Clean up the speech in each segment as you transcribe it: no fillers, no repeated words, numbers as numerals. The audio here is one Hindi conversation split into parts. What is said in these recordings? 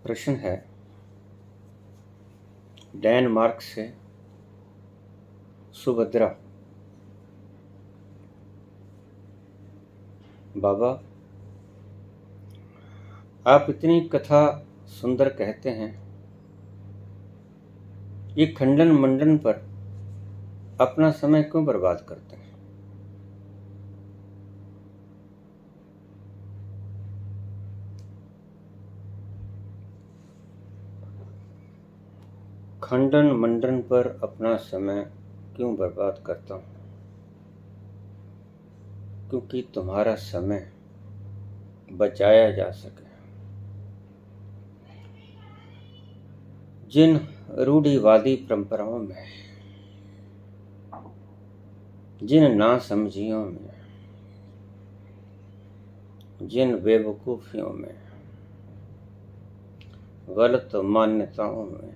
प्रश्न है डेनमार्क से सुभद्रा। बाबा, आप इतनी कथा सुंदर कहते हैं, ये खंडन मंडन पर अपना समय क्यों बर्बाद करते हैं? खंडन मंडन पर अपना समय क्यों बर्बाद करता हूं? क्योंकि तुम्हारा समय बचाया जा सके। जिन रूढ़िवादी परंपराओं में, जिन नासमझियों में, जिन बेवकूफियों में, गलत मान्यताओं में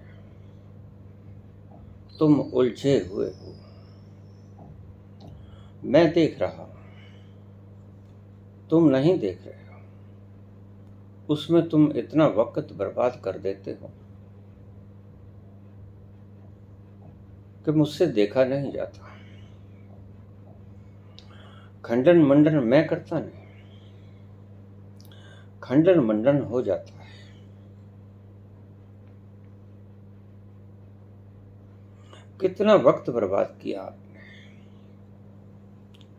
तुम उलझे हुए हो, मैं देख रहा हूं, तुम नहीं देख रहे हो। उसमें तुम इतना वक्त बर्बाद कर देते हो कि मुझसे देखा नहीं जाता। खंडन मंडन मैं करता नहीं, खंडन मंडन हो जाता है। कितना वक्त बर्बाद किया आपने,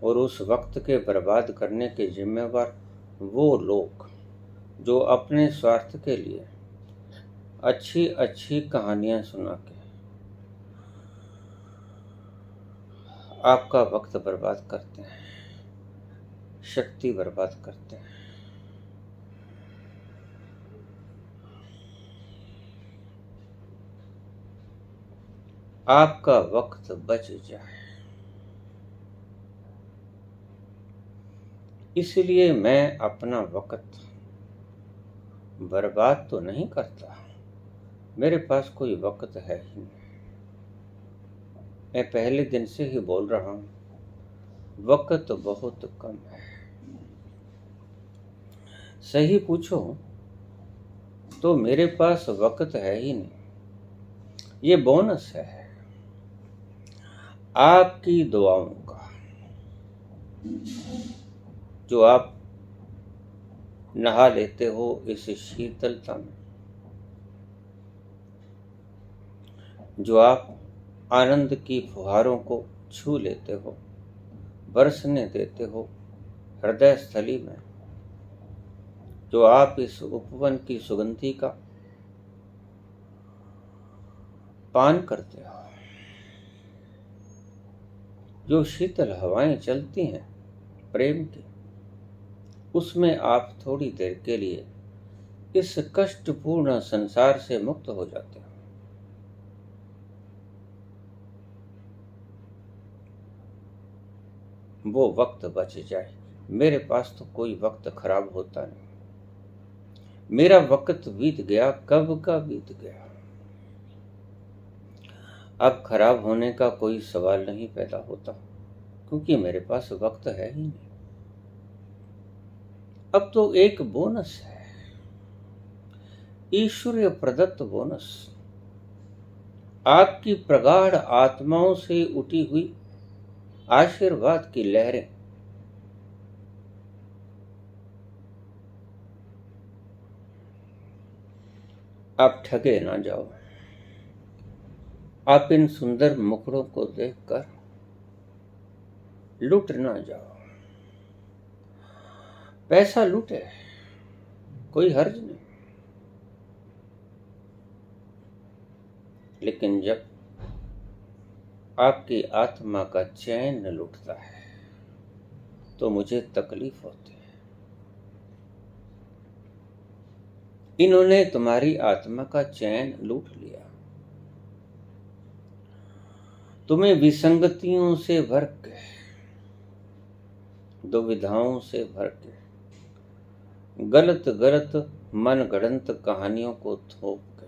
और उस वक्त के बर्बाद करने के जिम्मेवार वो लोग जो अपने स्वार्थ के लिए अच्छी अच्छी कहानियां सुना के आपका वक्त बर्बाद करते हैं, शक्ति बर्बाद करते हैं। आपका वक्त बच जाए, इसलिए मैं अपना वक्त बर्बाद तो नहीं करता। मेरे पास कोई वक्त है ही नहीं। मैं पहले दिन से ही बोल रहा हूं, वक्त बहुत कम है। सही पूछो तो मेरे पास वक्त है ही नहीं। ये बोनस है आपकी दुआओं का, जो आप नहा लेते हो इस शीतलता में, जो आप आनंद की फुहारों को छू लेते हो, बरसने देते हो हृदय स्थली में, जो आप इस उपवन की सुगंधी का पान करते हो, जो शीतल हवाएं चलती हैं प्रेम की, उसमें आप थोड़ी देर के लिए इस कष्टपूर्ण संसार से मुक्त हो जाते हो। वो वक्त बच जाए। मेरे पास तो कोई वक्त खराब होता नहीं। मेरा वक्त बीत गया, कब का बीत गया। अब खराब होने का कोई सवाल नहीं पैदा होता, क्योंकि मेरे पास वक्त है ही नहीं। अब तो एक बोनस है, ईश्वरीय प्रदत्त बोनस, आपकी प्रगाढ़ आत्माओं से उठी हुई आशीर्वाद की लहरें। आप ठगे ना जाओ। आप इन सुंदर मुखड़ों को देखकर लूट ना जाओ। पैसा लूटे, कोई हर्ज नहीं, लेकिन जब आपकी आत्मा का चैन लूटता है तो मुझे तकलीफ होती है। इन्होंने तुम्हारी आत्मा का चैन लूट लिया, तुम्हें विसंगतियों से भर के, दुविधाओं से भर के, गलत गलत मनगढ़ंत कहानियों को थोप के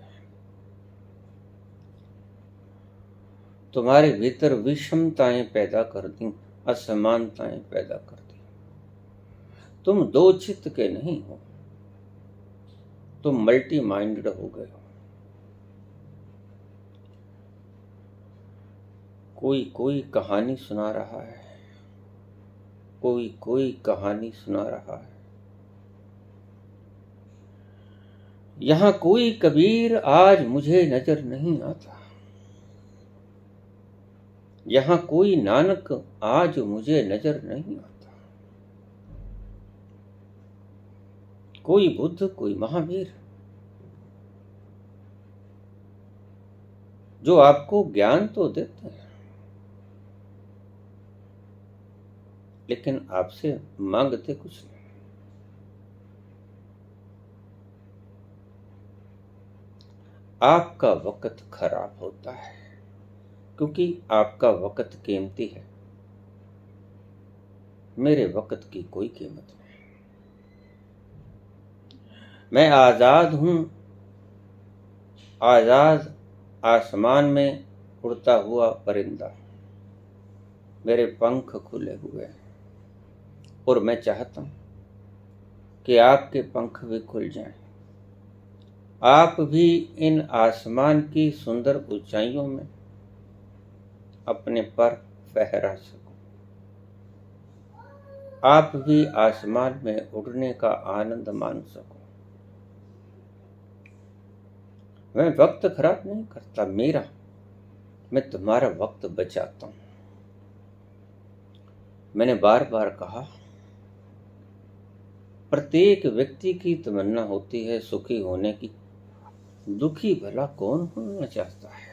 तुम्हारे भीतर विषमताएं पैदा कर दी, असमानताएं पैदा कर दी। तुम दो चित्त के नहीं हो। तुम मल्टी माइंडेड हो गए हो। कोई कोई कहानी सुना रहा है, कोई कोई कहानी सुना रहा है। यहां कोई कबीर आज मुझे नजर नहीं आता, यहां कोई नानक आज मुझे नजर नहीं आता। कोई बुद्ध, कोई महावीर जो आपको ज्ञान तो देते हैं, लेकिन आपसे मांगते कुछ नहीं। आपका वक्त खराब होता है क्योंकि आपका वक्त कीमती है। मेरे वक्त की कोई कीमत नहीं। मैं आजाद हूं, आजाद आसमान में उड़ता हुआ परिंदा। मेरे पंख खुले हुए हैं और मैं चाहता हूं कि आपके पंख भी खुल जाएं, आप भी इन आसमान की सुंदर ऊंचाइयों में अपने पर फहरा सको, आप भी आसमान में उड़ने का आनंद मान सको। मैं वक्त खराब नहीं करता मेरा, मैं तुम्हारा वक्त बचाता हूं। मैंने बार बार कहा, प्रत्येक व्यक्ति की तमन्ना होती है सुखी होने की, दुखी भला कौन होना चाहता है।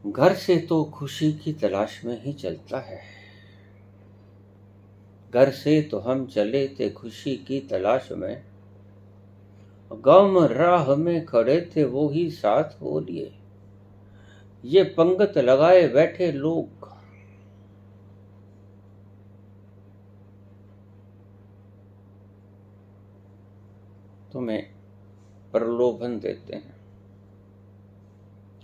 घर से तो खुशी की तलाश में ही चलता है, घर से तो हम चले थे खुशी की तलाश में, गम राह में खड़े थे वो ही साथ हो लिए। ये पंगत लगाए बैठे लोग तुम्हें प्रलोभन देते हैं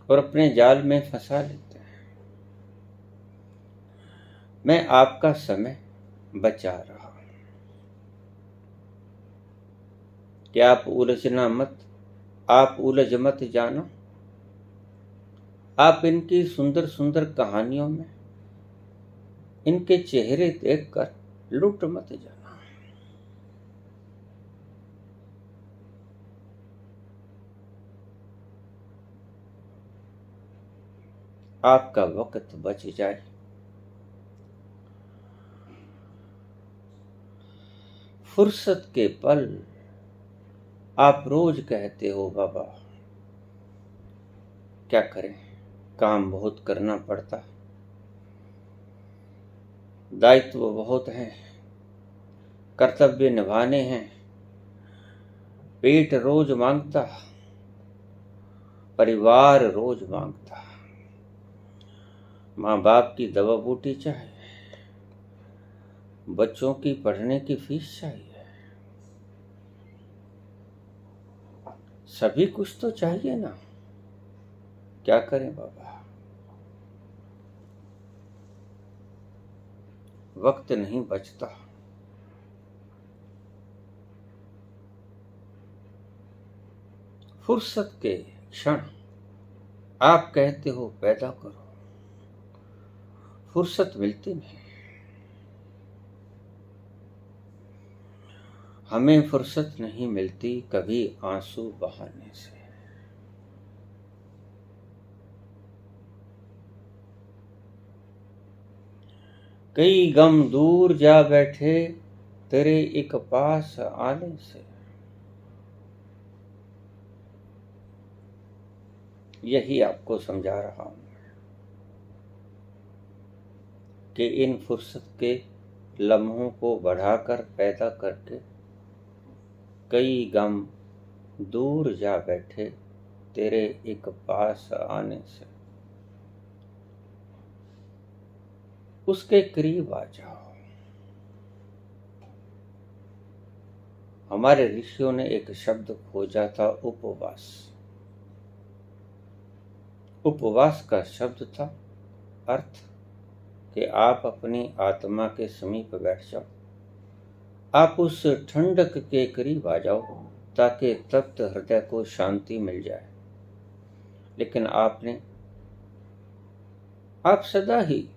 और अपने जाल में फंसा लेते हैं। मैं आपका समय बचा रहा हूं कि आप उलझना मत, आप उलझ मत जाना। आप इनकी सुंदर सुंदर कहानियों में इनके चेहरे देखकर लुट मत जाना। आपका वक्त बच जाए। फुर्सत के पल आप रोज कहते हो बाबा, क्या करें, काम बहुत करना पड़ता, दायित्व बहुत हैं, कर्तव्य निभाने हैं, पेट रोज मांगता, परिवार रोज मांगता, माँ बाप की दवा बूटी चाहिए, बच्चों की पढ़ने की फीस चाहिए, सभी कुछ तो चाहिए ना। क्या करें बाबा, वक्त नहीं बचता। फुर्सत के क्षण आप कहते हो पैदा करो, फुर्सत मिलती नहीं। हमें फुर्सत नहीं मिलती कभी आंसू बहाने से। कई गम दूर जा बैठे तेरे एक पास आने से। यही आपको समझा रहा हूं कि इन फुर्सत के लम्हों को बढ़ाकर पैदा करके कई गम दूर जा बैठे तेरे एक पास आने से। उसके करीब आ जाओ। हमारे ऋषियों ने एक शब्द खोजा था, उपवास। उपवास का शब्द था अर्थ कि आप अपनी आत्मा के समीप बैठ जाओ आप उस ठंडक के करीब आ जाओ ताकि तप्त हृदय को शांति मिल जाए। लेकिन आप सदा ही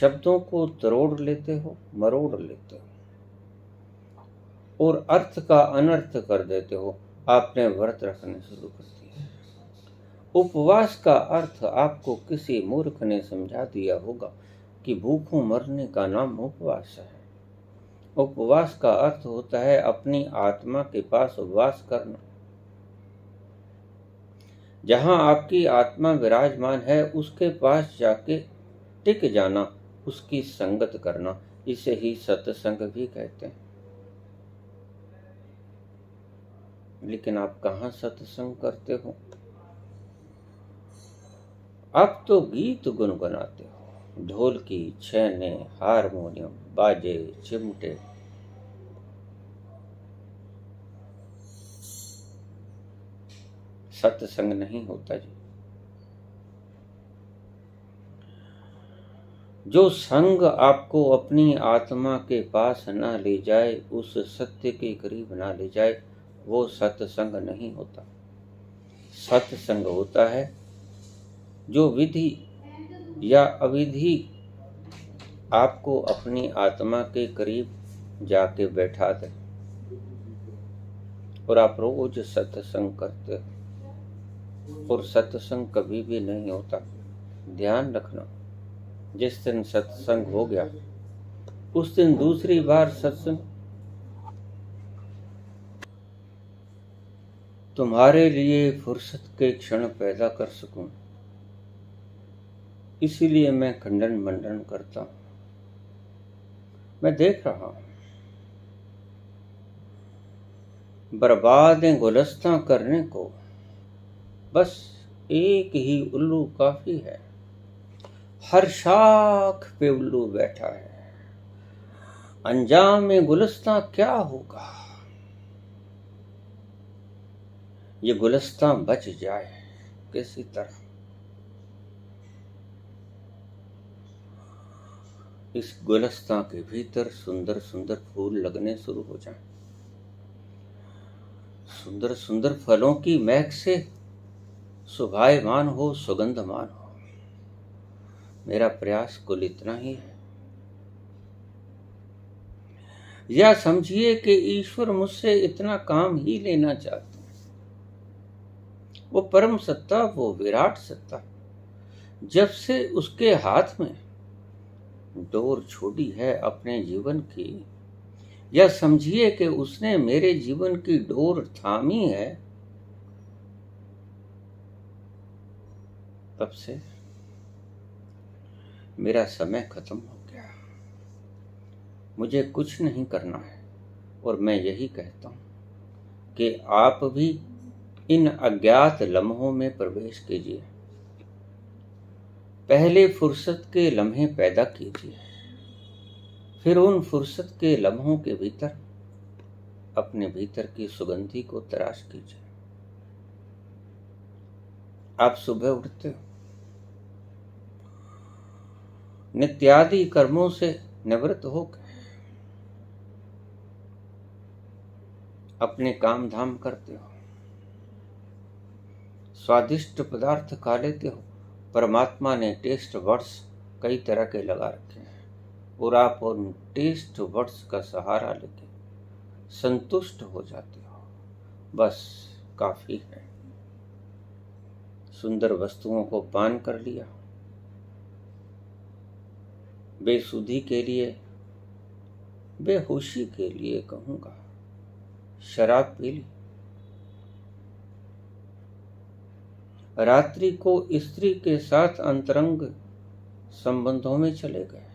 शब्दों को तरोड़ लेते हो, मरोड़ लेते हो और अर्थ का अनर्थ कर देते हो। आपने व्रत रखने शुरू कर दिए। उपवास का अर्थ आपको किसी मूर्ख ने समझा दिया होगा कि भूखों मरने का नाम उपवास है। उपवास का अर्थ होता है अपनी आत्मा के पास वास करना। जहां आपकी आत्मा विराजमान है उसके पास जाके टिक जाना, उसकी संगत करना, इसे ही सत्संग भी कहते हैं। लेकिन आप कहाँ सत्संग करते हो? आप तो गीत गुनगुनाते हो, ढोलकी, छैने, हारमोनियम, बाजे, चिमटे। सत्संग नहीं होता जी। जो संग आपको अपनी आत्मा के पास न ले जाए, उस सत्य के करीब न ले जाए, वो सत्संग नहीं होता। सत्संग होता है जो विधि या अविधि आपको अपनी आत्मा के करीब जाके बैठा दे और आप रोज सत्संग करते हो। और सत्संग कभी भी नहीं होता। ध्यान रखना, जिस दिन सत्संग हो गया उस दिन दूसरी बार सत्संग तुम्हारे लिए फुर्सत के क्षण पैदा कर सकूं, इसीलिए मैं खंडन मंडन करता हूं। मैं देख रहा हूं बर्बादें गुलस्तां करने को बस एक ही उल्लू काफी है। हर शाख पे उल्लू बैठा है। अंजाम में गुलस्तां क्या होगा? ये गुलस्तां बच जाए किसी तरह। इस गुलस्तां के भीतर सुंदर सुंदर फूल लगने शुरू हो जाएं। सुंदर सुंदर फलों की महक से सुभायमान हो, सुगंधमान हो। मेरा प्रयास कुल इतना ही है। या समझिए कि ईश्वर मुझसे इतना काम ही लेना चाहते हैं। वो परम सत्ता, वो विराट सत्ता, जब से उसके हाथ में डोर छोड़ी है अपने जीवन की, या समझिए कि उसने मेरे जीवन की डोर थामी है, तब से मेरा समय खत्म हो गया। मुझे कुछ नहीं करना है और मैं यही कहता हूं कि आप भी इन अज्ञात लम्हों में प्रवेश कीजिए। पहले फुर्सत के लम्हे पैदा कीजिए, फिर उन फुर्सत के लम्हों के भीतर अपने भीतर की सुगंधी को तराश कीजिए। आप सुबह उठते हो, नित्यादि कर्मों से निवृत्त होकर अपने काम धाम करते हो, स्वादिष्ट पदार्थ खा लेते हो। परमात्मा ने टेस्ट बड्स कई तरह के लगा रखे हैं और आप उन टेस्ट बड्स का सहारा लेके संतुष्ट हो जाते हो। बस काफी है। सुंदर वस्तुओं को पान कर लिया, बेसुधी के लिए, बेहोशी के लिए कहूंगा, शराब पी ली, रात्रि को स्त्री के साथ अंतरंग संबंधों में चले गए।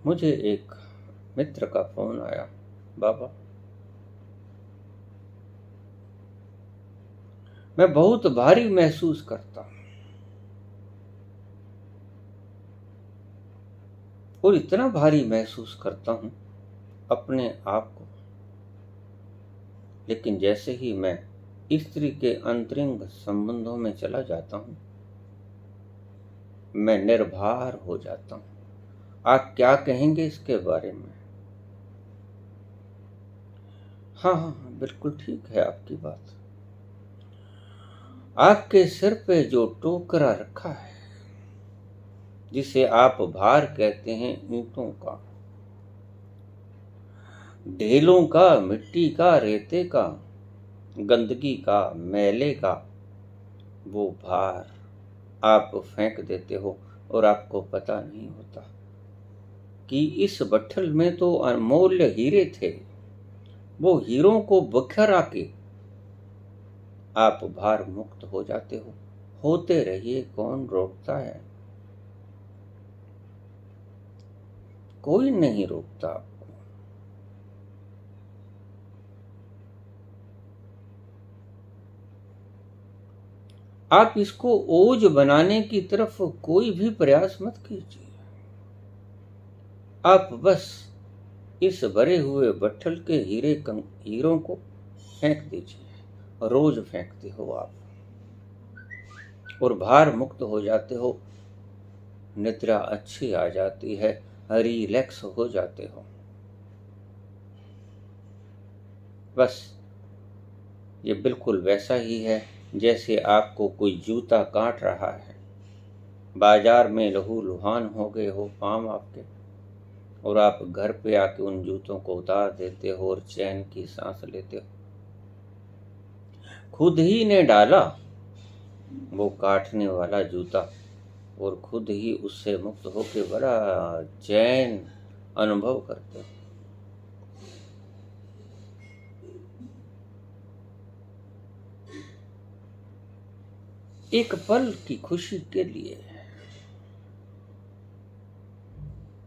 मुझे एक मित्र का फोन आया, बाबा मैं बहुत भारी महसूस करता हूं और इतना भारी महसूस करता हूं अपने आप को, लेकिन जैसे ही मैं स्त्री के अंतरंग संबंधों में चला जाता हूं, मैं निर्भर हो जाता हूं आप क्या कहेंगे इसके बारे में? हाँ हाँ हाँ, बिल्कुल ठीक है आपकी बात। आपके सिर पे जो टोकरा रखा है, जिसे आप भार कहते हैं, ईंटों का, ढेलों का, मिट्टी का, रेते का, गंदगी का, मैले का, वो भार आप फेंक देते हो और आपको पता नहीं होता कि इस बट्ठल में तो अनमोल्य हीरे थे। वो हीरों को बखरा के आप भार मुक्त हो जाते हो। होते रहिए, कौन रोकता है? कोई नहीं रोकता आपको। आप इसको ओज बनाने की तरफ कोई भी प्रयास मत कीजिए। आप बस इस भरे हुए बट्ठल के हीरों को फेंक दीजिए। रोज फेंकते हो आप और भार मुक्त हो जाते हो। निद्रा अच्छी आ जाती है, रिलैक्स हो जाते हो। बस ये बिल्कुल वैसा ही है जैसे आपको कोई जूता काट रहा है। बाजार में लहू लुहान हो गए हो पाँव आपके, और आप घर पे आके उन जूतों को उतार देते हो और चैन की सांस लेते हो। खुद ही ने डाला वो काटने वाला जूता, और खुद ही उससे मुक्त होके बड़ा चैन अनुभव करते हो। एक पल की खुशी के लिए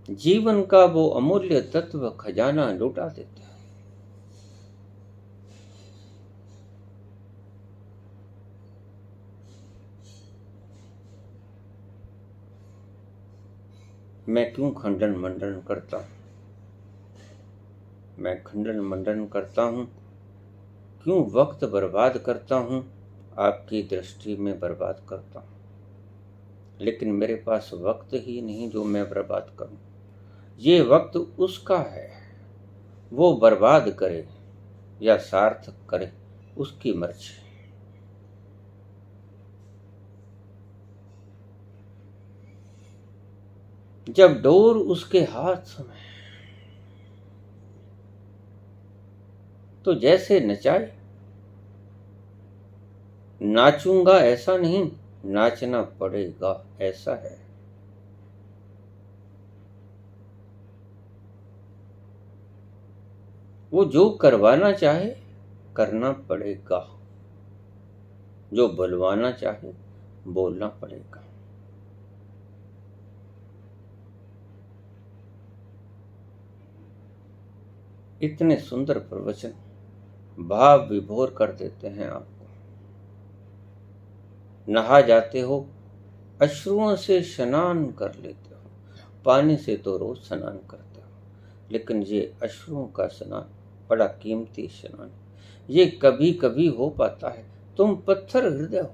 जीवन का वो अमूल्य तत्व खजाना लुटा देते हैं। मैं क्यों खंडन मंडन करता हूं? मैं खंडन मंडन करता हूं, क्यों वक्त बर्बाद करता हूं? आपकी दृष्टि में बर्बाद करता हूं, लेकिन मेरे पास वक्त ही नहीं जो मैं बर्बाद करूं। ये वक्त उसका है, वो बर्बाद करे या सार्थक करे, उसकी मर्जी। जब डोर उसके हाथ में तो जैसे नचाए। नाचूंगा ऐसा नहीं, नाचना पड़ेगा ऐसा है। वो जो करवाना चाहे करना पड़ेगा, जो बुलवाना चाहे बोलना पड़ेगा। इतने सुंदर प्रवचन भाव विभोर कर देते हैं आपको। नहा जाते हो, अश्रुओं से स्नान कर लेते हो। पानी से तो रोज स्नान करते हो, लेकिन ये अश्रुओं का स्नान बड़ा कीमती स्नान, ये कभी कभी हो पाता है। तुम पत्थर हृदय हो,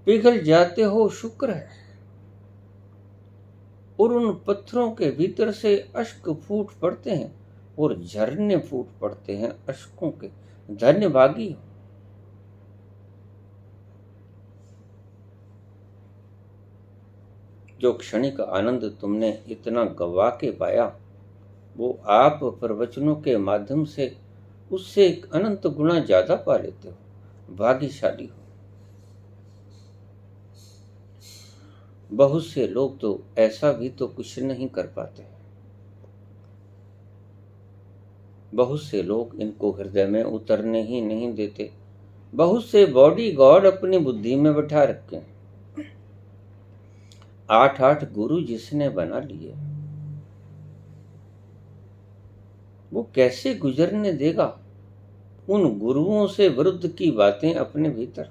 पिघल जाते हो, शुक्र है। और उन पत्थरों के भीतर से अश्क फूट पड़ते हैं और झरने फूट पड़ते हैं अश्कों के। धन्यभागी हो। जो क्षणिक आनंद तुमने इतना गवा के पाया, वो आप प्रवचनों के माध्यम से उससे एक अनंत गुना ज्यादा पा लेते हो। भाग्यशाली हो। बहुत से लोग तो ऐसा भी तो कुछ नहीं कर पाते। बहुत से लोग इनको हृदय में उतरने ही नहीं देते। बहुत से बॉडी गार्ड अपनी बुद्धि में बैठा रखे हैं। 8-8 गुरु जिसने बना लिए, वो कैसे गुजरने देगा उन गुरुओं से विरुद्ध की बातें अपने भीतर?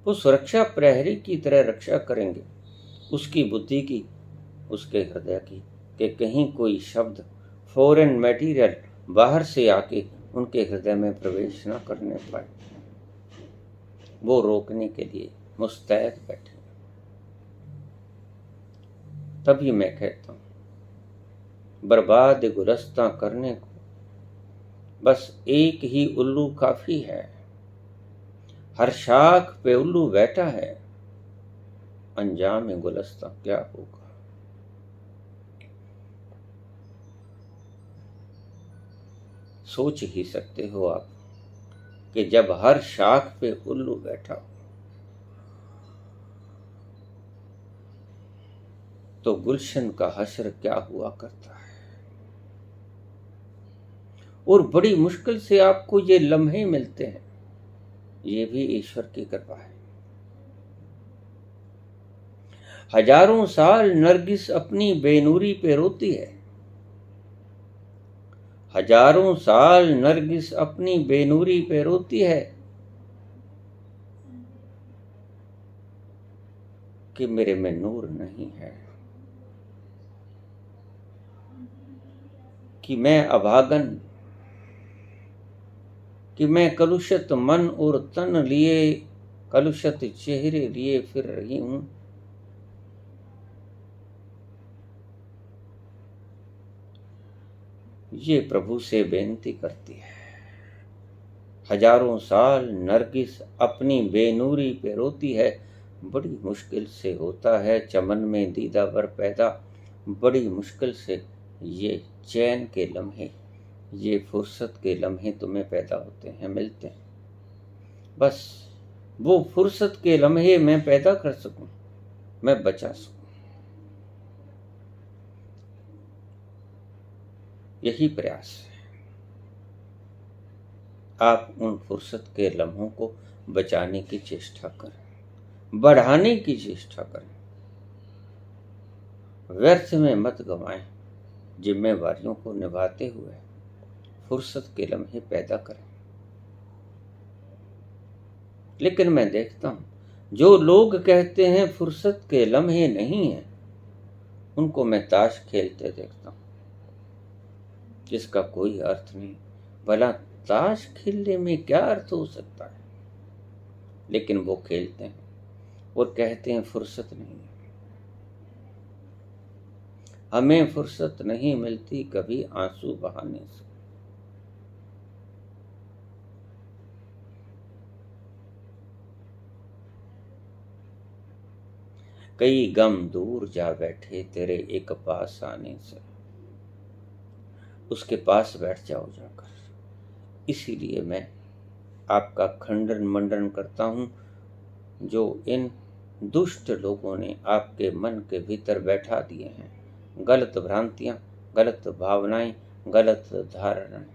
वो सुरक्षा प्रहरी की तरह रक्षा करेंगे उसकी बुद्धि की, उसके हृदय की, कि कहीं कोई शब्द, फॉरेन मटेरियल बाहर से आके उनके हृदय में प्रवेश न करने पाए। वो रोकने के लिए मुस्तैद बैठे। तभी मैं कहता हूं, बर्बाद गुलस्तां करने को बस एक ही उल्लू काफी है। हर शाख पे उल्लू बैठा है, अंजाम गुलस्तां क्या होगा। सोच ही सकते हो आप कि जब हर शाख पे उल्लू बैठा हो तो गुलशन का हश्र क्या हुआ करता है। और बड़ी मुश्किल से आपको ये लम्हे मिलते हैं, ये भी ईश्वर की कृपा है। हजारों साल नरगिस अपनी बेनूरी पे रोती है, हजारों साल नरगिस अपनी बेनूरी पे रोती है कि मेरे में नूर नहीं है, कि मैं अभागन, कि मैं कलुषित मन और तन लिए, कलुषित चेहरे लिए फिर रही हूं। ये प्रभु से बेनती करती है। हजारों साल नरगिस अपनी बेनूरी पे रोती है, बड़ी मुश्किल से होता है चमन में दीदावर पैदा। बड़ी मुश्किल से ये चैन के लम्हे, ये फुर्सत के लम्हे तुम्हें पैदा होते हैं, मिलते हैं। बस वो फुर्सत के लम्हे मैं पैदा कर सकूं, मैं बचा सकूं, यही प्रयास है। आप उन फुर्सत के लम्हों को बचाने की चेष्टा करें, बढ़ाने की चेष्टा करें, व्यर्थ में मत गंवाएं। जिम्मेवारियों को निभाते हुए फुर्सत के लम्हे पैदा करें। लेकिन मैं देखता हूं जो लोग कहते हैं फुर्सत के लम्हे नहीं हैं, उनको मैं ताश खेलते देखता हूं, जिसका कोई अर्थ नहीं। भला ताश खेलने में क्या अर्थ हो सकता है, लेकिन वो खेलते हैं और कहते हैं फुर्सत नहीं है। हमें फुर्सत नहीं मिलती कभी आंसू बहाने से। कई गम दूर जा बैठे तेरे एक पास आने से, उसके पास बैठ जाओ जाकर। इसीलिए मैं आपका खंडन मंडन करता हूं, जो इन दुष्ट लोगों ने आपके मन के भीतर बैठा दिए हैं, गलत भ्रांतियां, गलत भावनाएं, गलत धारणाएं।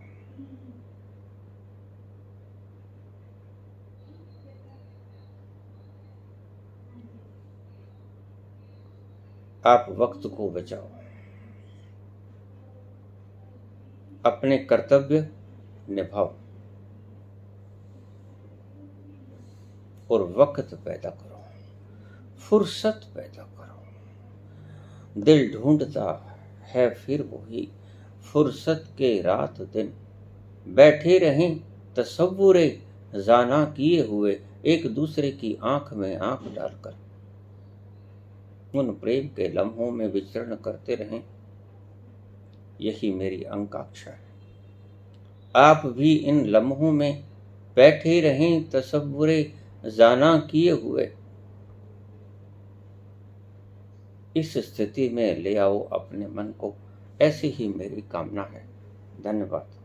आप वक्त को बचाओ, अपने कर्तव्य निभाओ और वक्त पैदा करो, फुर्सत पैदा करो। दिल ढूंढता है फिर वही फुर्सत के रात दिन, बैठे रहें तसव्वुरे जाना किए हुए, एक दूसरे की आंख में आंख डालकर उन प्रेम के लम्हों में विचरण करते रहें। यही मेरी आकांक्षा है। आप भी इन लम्हों में बैठे रहें तसव्वुरे जाना किए हुए, इस स्थिति में ले आओ अपने मन को। ऐसी ही मेरी कामना है। धन्यवाद।